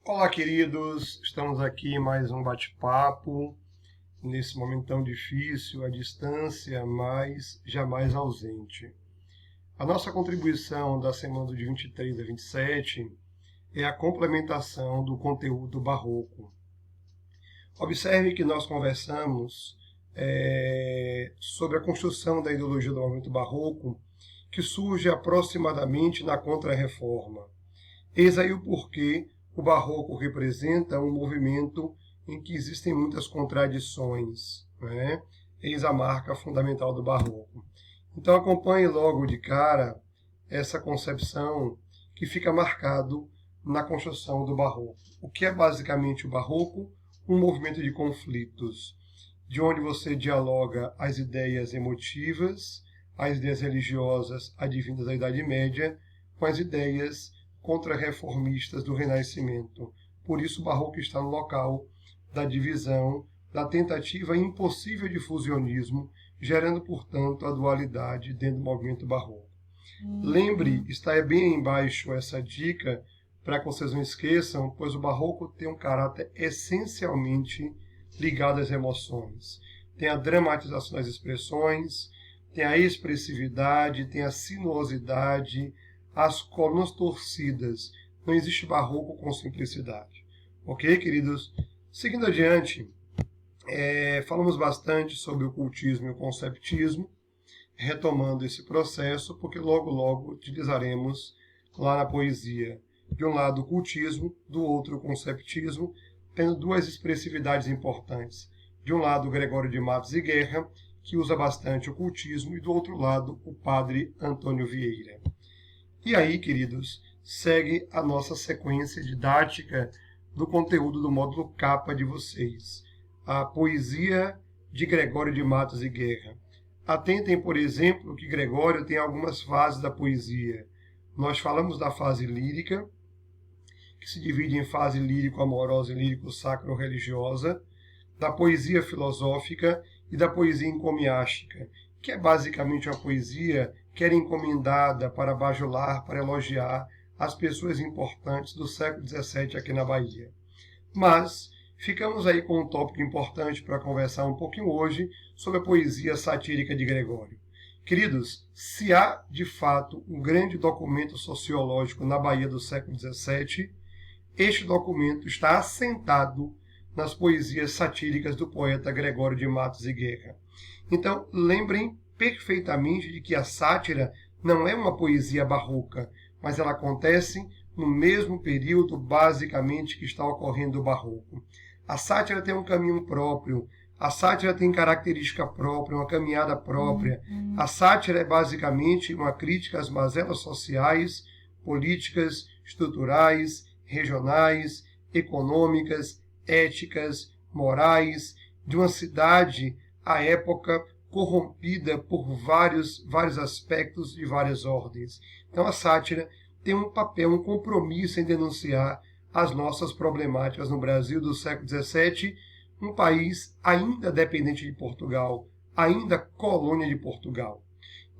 Olá, queridos, estamos aqui em mais um bate-papo, nesse momento tão difícil, à distância, mas jamais ausente. A nossa contribuição da semana do dia 23 a 27 é a complementação do conteúdo barroco. Observe que nós conversamos sobre a construção da ideologia do movimento barroco, que surge aproximadamente na Contra-Reforma. Eis aí o porquê o barroco representa um movimento em que existem muitas contradições, né? Eis a marca fundamental do barroco. Então acompanhe logo de cara essa concepção que fica marcado na construção do barroco. O que é basicamente o barroco? Um movimento de conflitos, de onde você dialoga as ideias emotivas, as ideias religiosas advindas da Idade Média, com as ideias contra-reformistas do Renascimento. Por isso o barroco está no local da divisão, da tentativa impossível de fusionismo, gerando, portanto, a dualidade dentro do movimento barroco. Lembre, está bem embaixo essa dica, para que vocês não esqueçam, pois o barroco tem um caráter essencialmente ligado às emoções. Tem a dramatização das expressões, tem a expressividade, tem a sinuosidade, as colunas torcidas. Não existe barroco com simplicidade. Ok, queridos? Seguindo adiante, falamos bastante sobre o cultismo e o conceptismo, retomando esse processo, porque logo utilizaremos lá na poesia, de um lado o cultismo, do outro o conceptismo, tendo duas expressividades importantes. De um lado o Gregório de Matos e Guerra, que usa bastante o cultismo, e do outro lado o padre Antônio Vieira. E aí, queridos, segue a nossa sequência didática do conteúdo do módulo capa de vocês. A poesia de Gregório de Matos e Guerra. Atentem, por exemplo, que Gregório tem algumas fases da poesia. Nós falamos da fase lírica, que se divide em fase lírico-amorosa e lírico-sacro-religiosa, da poesia filosófica e da poesia encomiástica, que é basicamente uma poesia que era encomendada para bajular, para elogiar as pessoas importantes do século XVII aqui na Bahia. Mas ficamos aí com um tópico importante para conversar um pouquinho hoje sobre a poesia satírica de Gregório. Queridos, se há de fato um grande documento sociológico na Bahia do século XVII, este documento está assentado nas poesias satíricas do poeta Gregório de Matos e Guerra. Então, lembrem perfeitamente de que a sátira não é uma poesia barroca, mas ela acontece no mesmo período, basicamente, que está ocorrendo o barroco. A sátira tem um caminho próprio, a sátira tem característica própria, uma caminhada própria. A sátira é basicamente uma crítica às mazelas sociais, políticas, estruturais, regionais, econômicas, éticas, morais, de uma cidade, à época, corrompida por vários aspectos de várias ordens. Então a sátira tem um papel, um compromisso em denunciar as nossas problemáticas no Brasil do século XVII, um país ainda dependente de Portugal, ainda colônia de Portugal.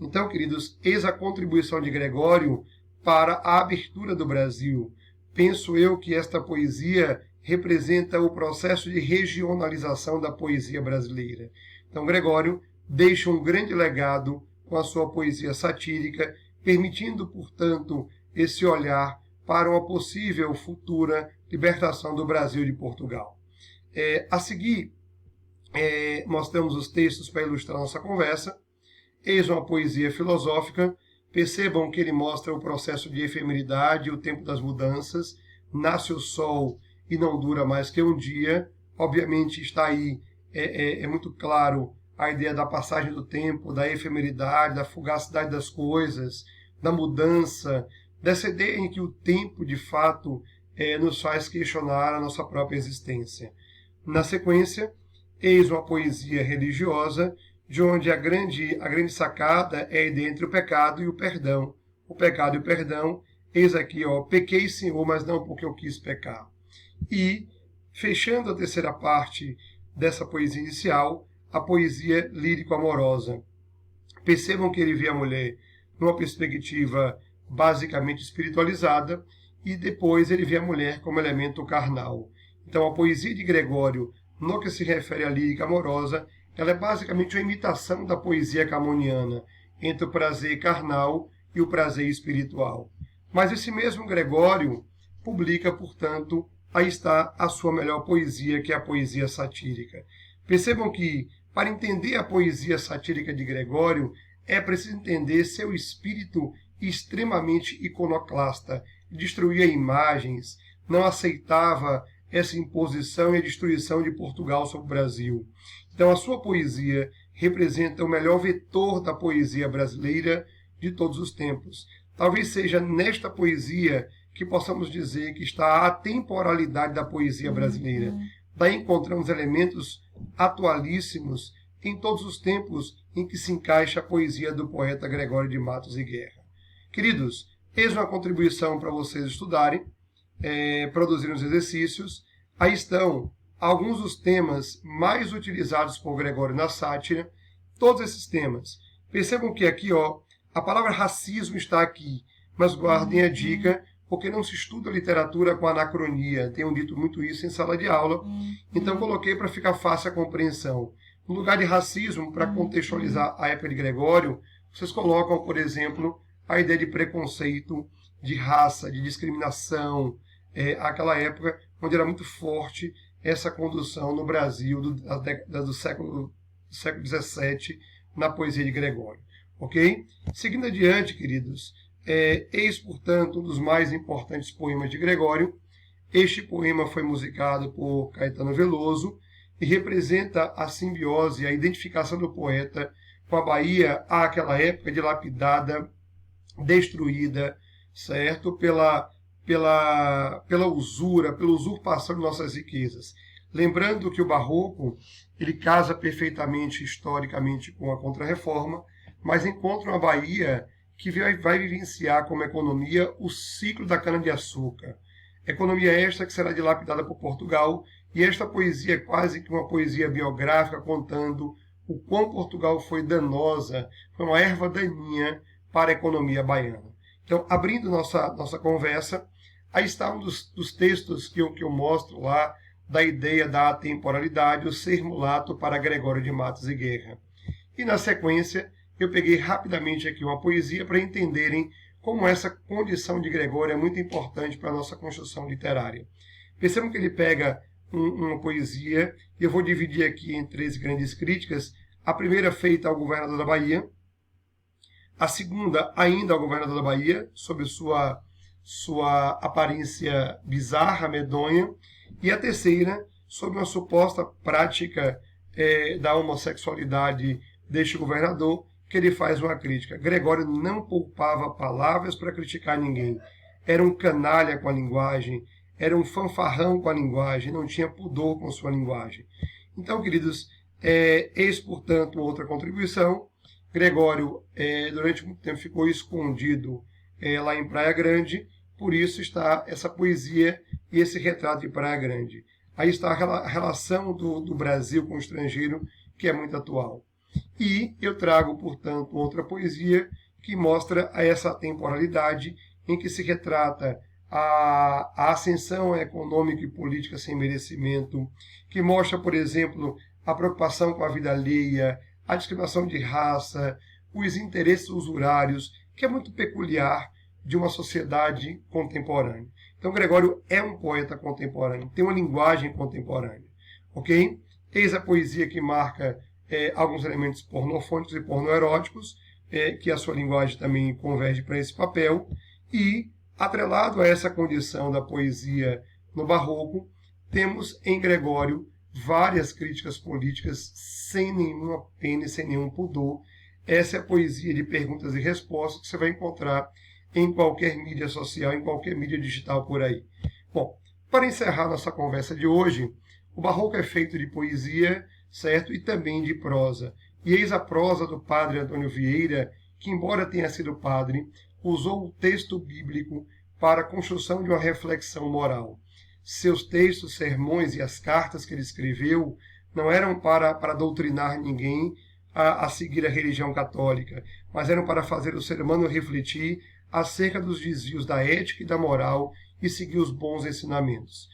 Então, queridos, eis a contribuição de Gregório para a abertura do Brasil. Penso eu que esta poesia representa o processo de regionalização da poesia brasileira. Então, Gregório deixa um grande legado com a sua poesia satírica, permitindo, portanto, esse olhar para uma possível futura libertação do Brasil de Portugal. A seguir, mostramos os textos para ilustrar nossa conversa. Eis uma poesia filosófica. Percebam que ele mostra o processo de efemeridade, o tempo das mudanças. Nasce o sol e não dura mais que um dia. Obviamente está aí, é muito claro, a ideia da passagem do tempo, da efemeridade, da fugacidade das coisas, da mudança, dessa ideia em que o tempo, de fato, nos faz questionar a nossa própria existência. Na sequência, eis uma poesia religiosa, de onde a grande sacada é a ideia entre o pecado e o perdão. O pecado e o perdão, eis aqui, pequei, Senhor, mas não porque eu quis pecar. E, fechando a terceira parte dessa poesia inicial, a poesia lírico-amorosa. Percebam que ele vê a mulher numa perspectiva basicamente espiritualizada e depois ele vê a mulher como elemento carnal. Então a poesia de Gregório, no que se refere à lírica amorosa, ela é basicamente uma imitação da poesia camoniana, entre o prazer carnal e o prazer espiritual. Mas esse mesmo Gregório publica, portanto, aí está a sua melhor poesia, que é a poesia satírica. Percebam que, para entender a poesia satírica de Gregório, é preciso entender seu espírito extremamente iconoclasta. Destruía imagens, não aceitava essa imposição e a destruição de Portugal sobre o Brasil. Então a sua poesia representa o melhor vetor da poesia brasileira de todos os tempos. Talvez seja nesta poesia que possamos dizer que está a atemporalidade da poesia brasileira. Daí encontramos elementos atualíssimos em todos os tempos em que se encaixa a poesia do poeta Gregório de Matos e Guerra. Queridos, eis uma contribuição para vocês estudarem, produzirem os exercícios. Aí estão alguns dos temas mais utilizados por Gregório na sátira, todos esses temas. Percebam que aqui, a palavra racismo está aqui, mas guardem a dica, porque não se estuda literatura com anacronia. Tenho dito muito isso em sala de aula, então coloquei para ficar fácil a compreensão. No lugar de racismo, para contextualizar a época de Gregório, vocês colocam, por exemplo, a ideia de preconceito, de raça, de discriminação, aquela época onde era muito forte essa condução no Brasil do século XVII, na poesia de Gregório. Ok? Seguindo adiante, queridos, eis, portanto, um dos mais importantes poemas de Gregório. Este poema foi musicado por Caetano Veloso e representa a simbiose, a identificação do poeta com a Bahia àquela época dilapidada, destruída, certo? Pela usura, pela usurpação de nossas riquezas. Lembrando que o Barroco, ele casa perfeitamente, historicamente, com a Contra-Reforma, mas encontra uma Bahia que vai vivenciar como economia o ciclo da cana-de-açúcar. Economia esta que será dilapidada por Portugal, e esta poesia é quase que uma poesia biográfica contando o quão Portugal foi danosa, foi uma erva daninha para a economia baiana. Então, abrindo nossa conversa, aí está um dos textos que eu mostro lá, da ideia da atemporalidade, o ser mulato para Gregório de Matos e Guerra. E na sequência, eu peguei rapidamente aqui uma poesia para entenderem como essa condição de Gregório é muito importante para a nossa construção literária. Percebam que ele pega uma poesia, e eu vou dividir aqui em 3 grandes críticas. A primeira feita ao governador da Bahia, a segunda ainda ao governador da Bahia, sob sua aparência bizarra, medonha, e a terceira sobre uma suposta prática da homossexualidade deste governador, que ele faz uma crítica. Gregório não poupava palavras para criticar ninguém. Era um canalha com a linguagem, era um fanfarrão com a linguagem, não tinha pudor com sua linguagem. Então, queridos, eis, portanto, outra contribuição. Gregório, durante muito tempo, ficou escondido lá em Praia Grande, por isso está essa poesia e esse retrato de Praia Grande. Aí está a relação do Brasil com o estrangeiro, que é muito atual. E eu trago, portanto, outra poesia que mostra essa temporalidade em que se retrata a ascensão econômica e política sem merecimento, que mostra, por exemplo, a preocupação com a vida alheia, a discriminação de raça, os interesses usurários, que é muito peculiar de uma sociedade contemporânea. Então, Gregório é um poeta contemporâneo, tem uma linguagem contemporânea. Ok? Eis a poesia que marca alguns elementos pornofônicos e pornoeróticos, que a sua linguagem também converge para esse papel, e, atrelado a essa condição da poesia no Barroco, temos em Gregório várias críticas políticas sem nenhuma pena e sem nenhum pudor. Essa é a poesia de perguntas e respostas que você vai encontrar em qualquer mídia social, em qualquer mídia digital por aí. Bom, para encerrar nossa conversa de hoje, o Barroco é feito de poesia, certo? E também de prosa. E eis a prosa do padre Antônio Vieira, que, embora tenha sido padre, usou o texto bíblico para a construção de uma reflexão moral. Seus textos, sermões e as cartas que ele escreveu não eram para doutrinar ninguém a seguir a religião católica, mas eram para fazer o ser humano refletir acerca dos desvios da ética e da moral e seguir os bons ensinamentos.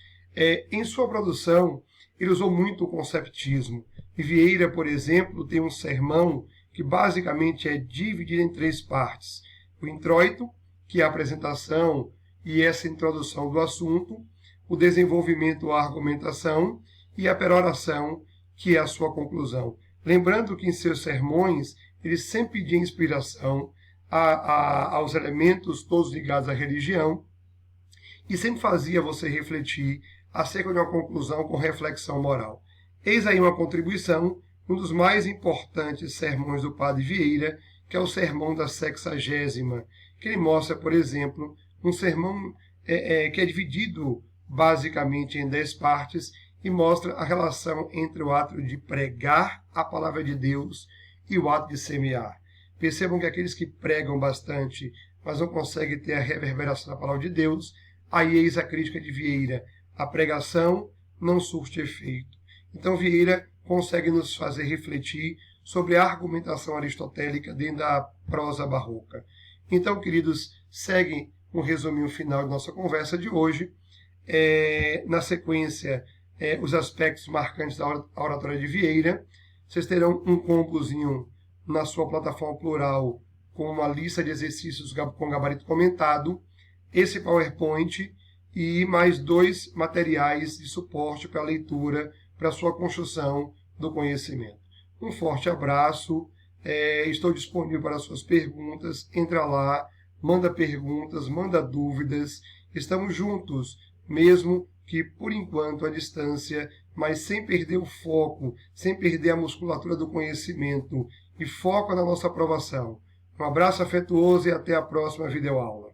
Em sua produção, ele usou muito o conceptismo. E Vieira, por exemplo, tem um sermão que basicamente é dividido em 3 partes. O introito, que é a apresentação e essa introdução do assunto, o desenvolvimento, a argumentação, e a peroração, que é a sua conclusão. Lembrando que em seus sermões, ele sempre pedia inspiração aos elementos todos ligados à religião, e sempre fazia você refletir acerca de uma conclusão com reflexão moral. Eis aí uma contribuição, um dos mais importantes sermões do Padre Vieira, que é o sermão da 60ª, que ele mostra, por exemplo, um sermão que é dividido basicamente em 10 partes e mostra a relação entre o ato de pregar a palavra de Deus e o ato de semear. Percebam que aqueles que pregam bastante, mas não conseguem ter a reverberação da palavra de Deus, aí eis a crítica de Vieira. A pregação não surte efeito. Então Vieira consegue nos fazer refletir sobre a argumentação aristotélica dentro da prosa barroca. Então, queridos, segue um resuminho final de nossa conversa de hoje. Na sequência, os aspectos marcantes da oratória de Vieira. Vocês terão um combozinho na sua plataforma Plural com uma lista de exercícios com gabarito comentado, esse PowerPoint e mais 2 materiais de suporte para a leitura, para a sua construção do conhecimento. Um forte abraço, estou disponível para as suas perguntas, entra lá, manda perguntas, manda dúvidas, estamos juntos, mesmo que por enquanto à distância, mas sem perder o foco, sem perder a musculatura do conhecimento e foco na nossa aprovação. Um abraço afetuoso e até a próxima videoaula.